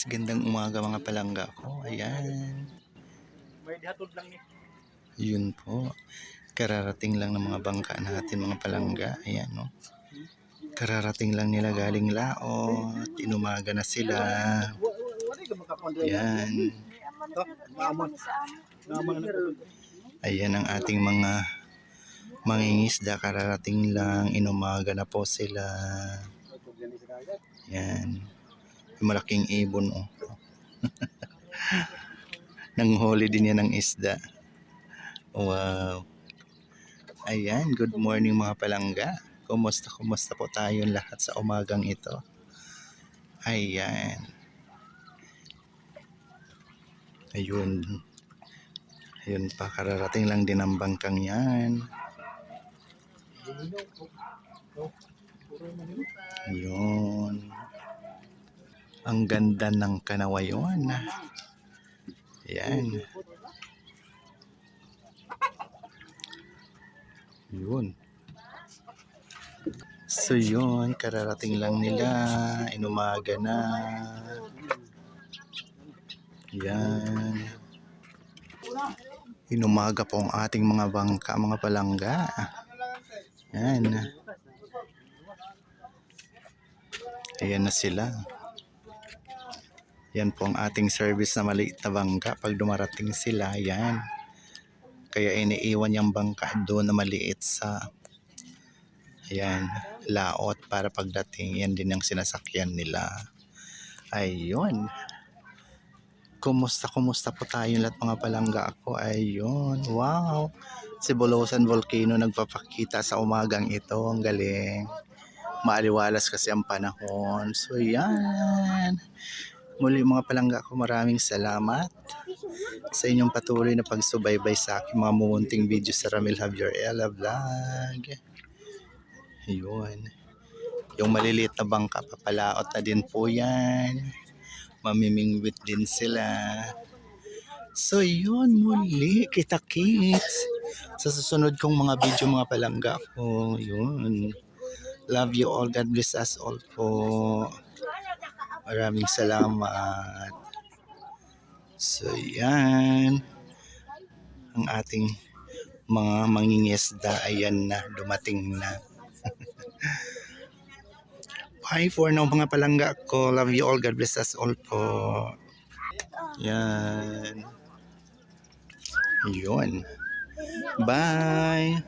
Gandang umaga mga palangga ko. Ayan. May dihatod lang ni. Yun po. Kararating lang ng mga bangka natin mga palangga. Ayan no. Kararating lang nila galing laot. Inumaga na sila. Ayan. Ayan ang ating mga mangingisda. Kararating lang. Inumaga na po sila. Ayan. Malaking ibon oh. Nanghuli din yan ng isda. Wow. Ayan, good morning mga palangga. Kumusta po tayong lahat sa umagang ito? Ayan. Ayun. Ayun pa, kararating lang din ang bangkang yan. Ayun. Ang ganda ng Kanawayon. Ayan. Yun. So yun, kararating lang nila. Inumaga na. Ayan. Inumaga po ang ating mga bangka, mga palangga. Ayan. Ayan na sila. Yan po ang ating service na maliit na bangka. Pag dumarating sila, yan. Kaya iniiwan yung bangka doon na maliit sa ayan, laot para pagdating. Yan din ang sinasakyan nila. Ayun. Kumusta po tayo lahat mga palangga ako. Ayun. Wow. Si Bolosan Volcano nagpapakita sa umagang ito. Ang galing. Maaliwalas kasi ang panahon. So yan. Muli mga palangga ko, maraming salamat sa inyong patuloy na pagsubaybay sa aking mga mumunting video sa Ramil Javier Ella Vlog. Ayun. Yung maliliit na bangka, papalaot na din po yan. Mamimingwit din sila. So yun, muli, kita-kits sa susunod kong mga video mga palangga ko. Yun. Love you all. God bless us all po. Maraming salamat. So yan. Ang ating mga mangingisda. Ayan na. Dumating na. Bye for now mga palangga ko. Love you all. God bless us all po. Yan. Yun. Bye.